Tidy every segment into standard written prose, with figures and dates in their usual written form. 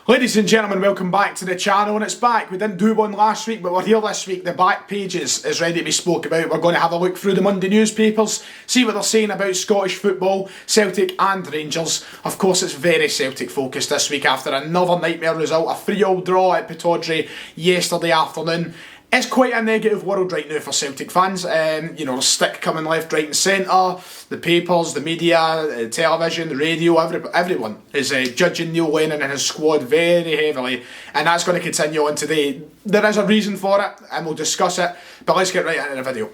Ladies and gentlemen, welcome back to the channel, and it's back. We didn't do one last week, but we're here this week. The back page is ready to be spoke about. We're going to have a look through the Monday newspapers, see what they're saying about Scottish football, Celtic and Rangers. Of course, it's very Celtic focused this week after another nightmare result, a 3-3 draw at Pittodrie yesterday afternoon. It's quite a negative world right now for Celtic fans. Stick coming left, right and centre. The papers, the media, television, the radio, everyone is judging Neil Lennon and his squad very heavily. And that's going to continue on today. There is a reason for it and we'll discuss it. But let's get right into the video.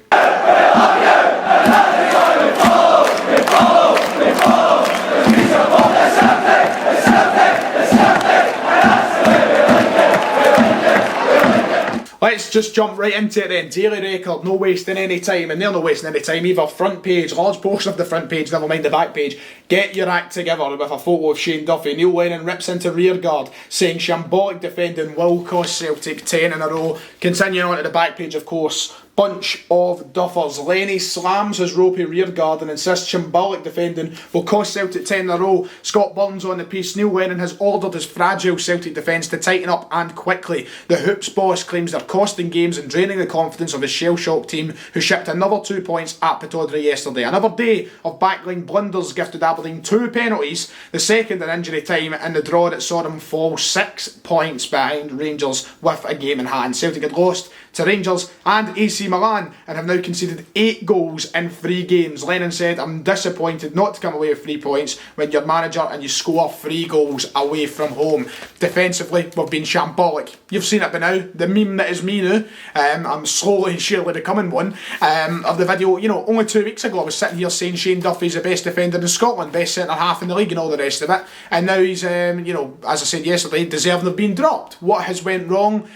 Let's just jump right into it then. Daily Record, no wasting any time, and they're not wasting any time either. Front page, large portion of the front page, never mind the back page. Get your act together with a photo of Shane Duffy. Neil Lennon rips into rearguard, saying shambolic defending will cost Celtic 10 in a row. Continuing on to the back page, of course. Bunch of duffers. Lenny slams his ropey rearguard and insists shambolic defending will cost Celtic 10 in a row. Scott Burns on the piece. Neil Lennon has ordered his fragile Celtic defence to tighten up and quickly. The Hoops boss claims they're costing games and draining the confidence of his shell-shocked team, who shipped another 2 points at Pittodrie yesterday. Another day of backline blunders gifted Aberdeen 2 penalties, the second in injury time, and the draw that saw them fall 6 points behind Rangers with a game in hand. Celtic had lost to Rangers and AC Milan and have now conceded 8 goals in 3 games. Lennon said, "I'm disappointed not to come away with 3 points when you're manager and you score 3 goals away from home." Defensively, we've been shambolic. You've seen it by now. The meme that is me now, I'm slowly and surely becoming one, of the video. Only 2 weeks ago I was sitting here saying Shane Duffy's the best defender in Scotland, best centre half in the league and all the rest of it, and now he's, as I said yesterday, deserving of being dropped. What has went wrong?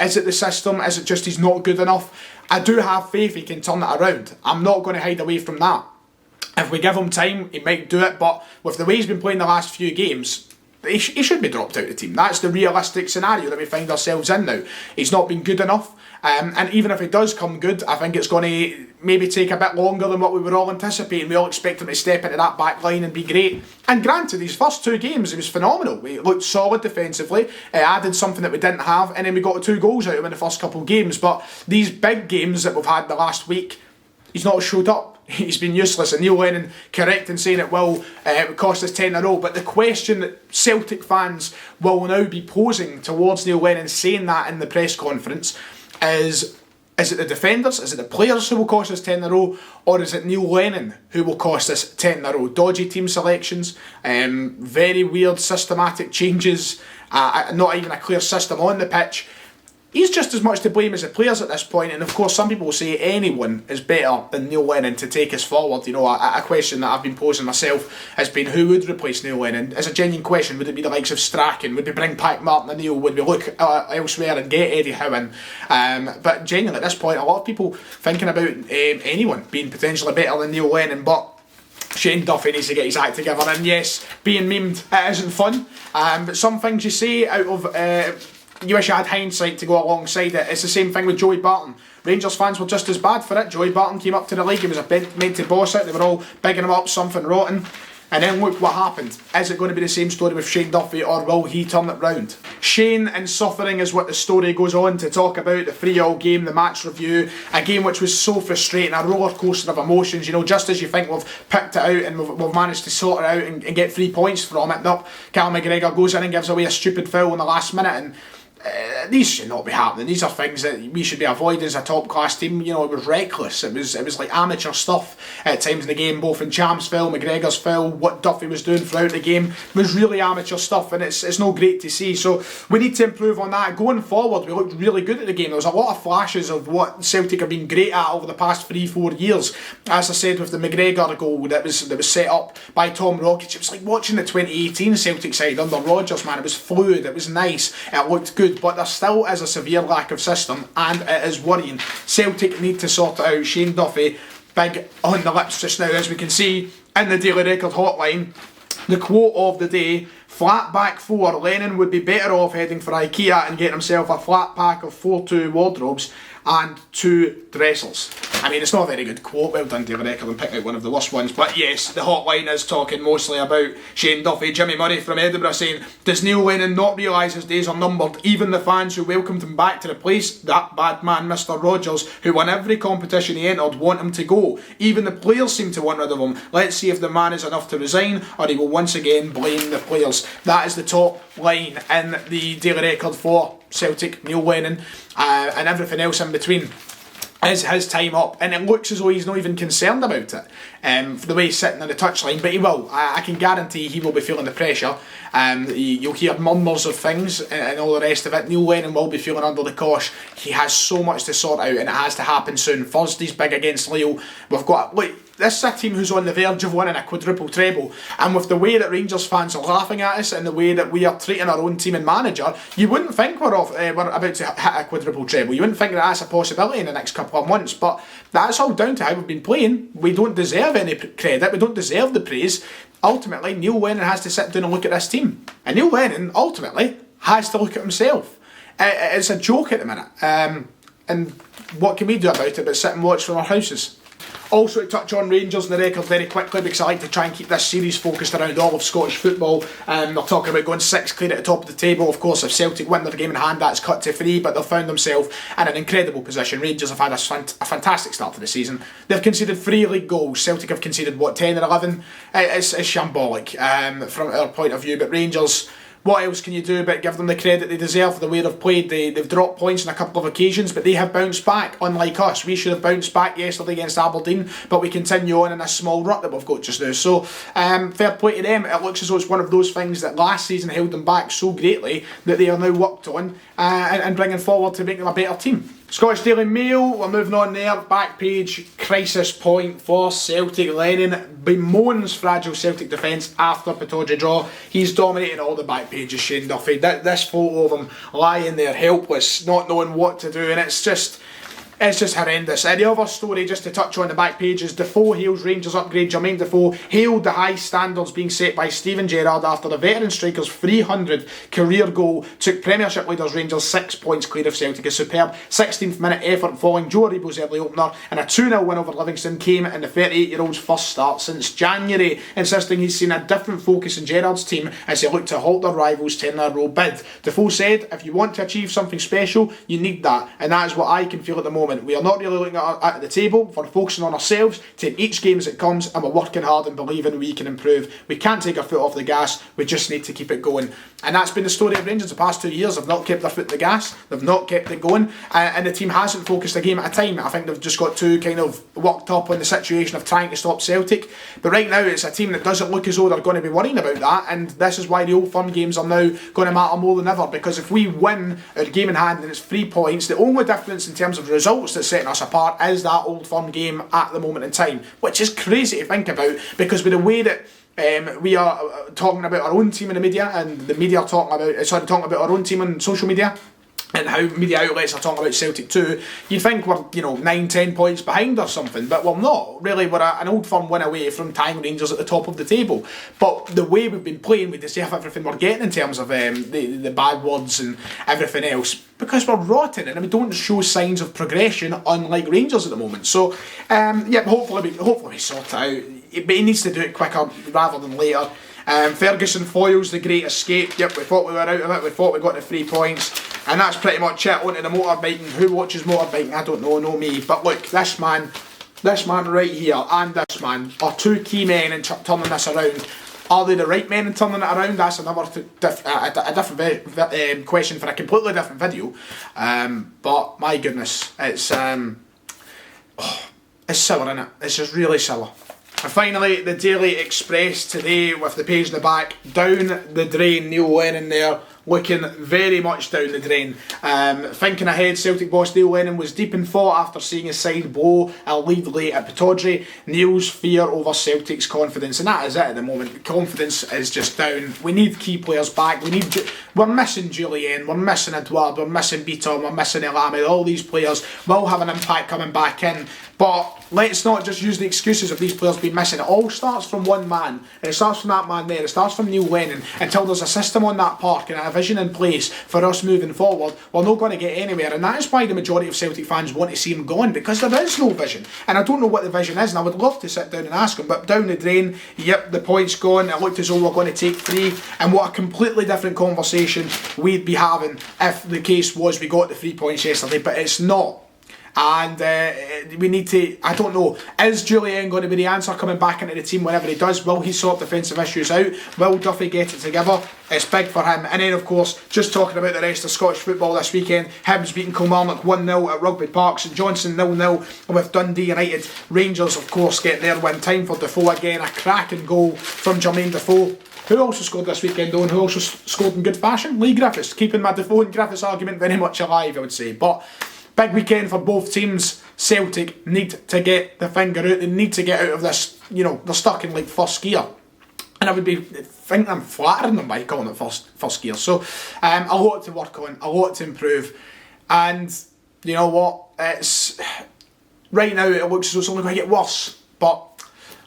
Is it the system? Is it just he's not good enough? I do have faith he can turn it around. I'm not going to hide away from that. If we give him time, he might do it, but with the way he's been playing the last few games, he should be dropped out of the team. That's the realistic scenario that we find ourselves in now. He's not been good enough, and even if he does come good, I think it's going to maybe take a bit longer than what we were all anticipating. We all expect him to step into that back line and be great. And granted, these first 2 games, he was phenomenal. He looked solid defensively, added something that we didn't have, and then we got 2 goals out of him in the first couple of games. But these big games that we've had the last week, he's not showed up. He's been useless, and Neil Lennon correct in saying it will cost us 10 in a row. But the question that Celtic fans will now be posing towards Neil Lennon saying that in the press conference is it the defenders, is it the players who will cost us 10 in a row, or is it Neil Lennon who will cost us 10 in a row? Dodgy team selections, very weird systematic changes, not even a clear system on the pitch. He's just as much to blame as the players at this point, and of course some people will say anyone is better than Neil Lennon to take us forward. A question that I've been posing myself has been, who would replace Neil Lennon? It's a genuine question. Would it be the likes of Strachan? Would we bring back Martin O'Neill? Would we look elsewhere and get Eddie Howen? But genuinely at this point, a lot of people thinking about anyone being potentially better than Neil Lennon, but Shane Duffy needs to get his act together. And yes, being memed, it isn't fun, but some things you say out of you wish you had hindsight to go alongside it. It's the same thing with Joey Barton. Rangers fans were just as bad for it. Joey Barton came up to the league, he was meant to boss it, they were all bigging him up, something rotten. And then look what happened. Is it going to be the same story with Shane Duffy, or will he turn it round? Shane and suffering is what the story goes on to talk about. The 3-3 game, the match review, a game which was so frustrating, a roller coaster of emotions. Just as you think we've picked it out and we've managed to sort it out and get 3 points from it, nope, Cal McGregor goes in and gives away a stupid foul in the last minute, and these should not be happening. These are things that we should be avoiding as a top class team. It was reckless. It was like amateur stuff at times in the game, both in Cham's foul, McGregor's foul, what Duffy was doing throughout the game was really amateur stuff, and it's no great to see. So we need to improve on that. Going forward, we looked really good at the game. There was a lot of flashes of what Celtic have been great at over the past 3-4 years. As I said, with the McGregor goal that was set up by Tom Rockich, it was like watching the 2018 Celtic side under Rodgers, man. It was fluid, it was nice, it looked good, but there still is a severe lack of system, and it is worrying. Celtic need to sort it out. Shane Duffy, big on the lips just now, as we can see in the Daily Record hotline. The quote of the day: flat back 4, Lennon would be better off heading for IKEA and getting himself a flat pack of 4-2 wardrobes and 2 dressers. I mean, it's not a very good quote. Well done, David Eckerland, picking out one of the worst ones. But yes, the hotline is talking mostly about Shane Duffy. Jimmy Murray from Edinburgh saying, does Neil Lennon not realise his days are numbered? Even the fans who welcomed him back to replace that bad man, Mr. Rogers, who won every competition he entered, want him to go. Even the players seem to want rid of him. Let's see if the man is enough to resign, or he will once again blame the players. That is the top line in the daily record for Celtic, Neil Lennon, and everything else in between is his time up, and it looks as though he's not even concerned about it for the way he's sitting on the touchline, but he will. I can guarantee he will be feeling the pressure. You'll hear murmurs of things and all the rest of it. Neil Lennon will be feeling under the cosh. He has so much to sort out, and it has to happen soon. Thursday's big against Lille. We've got, look, this is a team who's on the verge of winning a quadruple treble, and with the way that Rangers fans are laughing at us and the way that we are treating our own team and manager, you wouldn't think we're about to hit a quadruple treble. You wouldn't think that that's a possibility in the next couple of months, but that's all down to how we've been playing. We don't deserve any credit, we don't deserve the praise. Ultimately, Neil Lennon has to sit down and look at this team, and Neil Lennon ultimately has to look at himself. It's a joke at the minute, and what can we do about it but sit and watch from our houses? Also, to touch on Rangers and the record very quickly, because I like to try and keep this series focused around all of Scottish football. They're talking about going 6 clear at the top of the table. Of course, if Celtic win their game in hand, that's cut to 3, but they've found themselves in an incredible position. Rangers have had a fantastic start to the season. They've conceded 3 league goals. Celtic have conceded, 10 or 11? It's shambolic from our point of view, but Rangers, what else can you do but give them the credit they deserve for the way they've played? They've dropped points on a couple of occasions, but they have bounced back, unlike us. We should have bounced back yesterday against Aberdeen, but we continue on in a small rut that we've got just now. So, fair play to them. It looks as though it's one of those things that last season held them back so greatly that they are now worked on and bringing forward to make them a better team. Scottish Daily Mail, we're moving on there. Back page, crisis point for Celtic. Lennon bemoans fragile Celtic defence after Pittodrie draw. He's dominating all the back pages, Shane Duffy. This photo of him lying there helpless, not knowing what to do, and it's just horrendous. The other story, just to touch on the back page, is Defoe hails Rangers upgrade. Jermaine Defoe hailed the high standards being set by Steven Gerrard after the veteran striker's 300 career goal took Premiership leaders Rangers 6 points clear of Celtic. A superb 16th minute effort following Joe Aribo's early opener, and a 2-0 win over Livingston came in the 38-year-old's first start since January, insisting he's seen a different focus in Gerrard's team as they look to halt their rivals' 10-in-a-row bid. Defoe said, if you want to achieve something special, you need that, and that is what I can feel at the moment. We are not really looking at the table, we're focusing on ourselves, taking each game as it comes, and we're working hard and believing we can improve. We can't take our foot off the gas, we just need to keep it going. And that's been the story of Rangers the past 2 years. They've not kept their foot on the gas, they've not kept it going, and the team hasn't focused a game at a time. I think they've just got too kind of worked up on the situation of trying to stop Celtic. But right now it's a team that doesn't look as though they're going to be worrying about that, and this is why the Old Firm games are now going to matter more than ever, because if we win our game in hand and it's 3 points, the only difference in terms of results that's setting us apart is that Old Firm game at the moment in time, which is crazy to think about, because with the way that we are talking about our own team in the media, and the media are talking about our own team on social media, and how media outlets are talking about Celtic too, you'd think we're 9-10 points behind or something, but we're not really. We're an Old Firm win away from tying Rangers at the top of the table, but the way we've been playing, we deserve everything we're getting in terms of the bad words and everything else, because we're rotten and we don't show signs of progression, unlike Rangers at the moment. So hopefully we sort it out, but he needs to do it quicker rather than later. Ferguson foils the great escape. Yep, we thought we were out of it, we thought we got the 3 points, and that's pretty much it. Onto the motorbiking. Who watches motorbiking? I don't know, no me. But look, this man right here and this man are 2 key men in turning this around. Are they the right men in turning it around? That's another different question for a completely different video. But my goodness, it's sour, isn't it? It's just really sour. And finally, the Daily Express today with the page in the back, down the drain. Neil Lennon there, looking very much down the drain. Thinking ahead, Celtic boss Neil Lennon was deep in thought after seeing his side blow a lead late at Pittodrie. Neil's fear over Celtic's confidence, and that is it at the moment. Confidence is just down. We need key players back. We need we're missing Julian, we're missing Edouard, we're missing Beaton, we're missing Elame. All these players will have an impact coming back in. But let's not just use the excuses of these players being missing. It all starts from one man. And it starts from that man there. It starts from Neil Lennon. Until there's a system on that park and a vision in place for us moving forward, we're not going to get anywhere. And that is why the majority of Celtic fans want to see him gone, because there is no vision. And I don't know what the vision is, and I would love to sit down and ask him. But down the drain, yep, the point's gone. It looked as though we're going to take 3. And what a completely different conversation we'd be having if the case was we got the 3 points yesterday. But it's not. And we need to, I don't know, is Julian going to be the answer coming back into the team whenever he does? Will he sort defensive issues out? Will Duffy get it together? It's big for him. And then, of course, just talking about the rest of Scottish football this weekend, Hibs beating Kilmarnock 1-0 at Rugby Park, St Johnstone 0-0 with Dundee United. Rangers, of course, get their win. Time for Defoe again, a cracking goal from Jermaine Defoe. Who also scored this weekend though, and who also scored in good fashion? Lee Griffiths, keeping my Defoe and Griffiths argument very much alive, I would say. But big weekend for both teams. Celtic need to get the finger out. They need to get out of this. You know, they're stuck in like first gear. And I would be thinking I'm flattering them by calling it first gear. So, a lot to work on, a lot to improve. And, you know what, it's right now it looks as though it's only going to get worse. But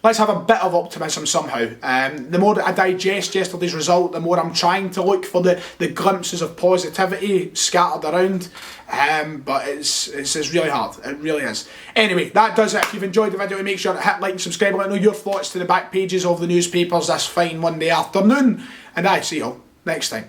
let's have a bit of optimism somehow. The more that I digest yesterday's result, the more I'm trying to look for the glimpses of positivity scattered around. But it's really hard. It really is. Anyway, that does it. If you've enjoyed the video, make sure to hit like and subscribe. Let me know your thoughts to the back pages of the newspapers this fine Monday afternoon. And I see you all next time.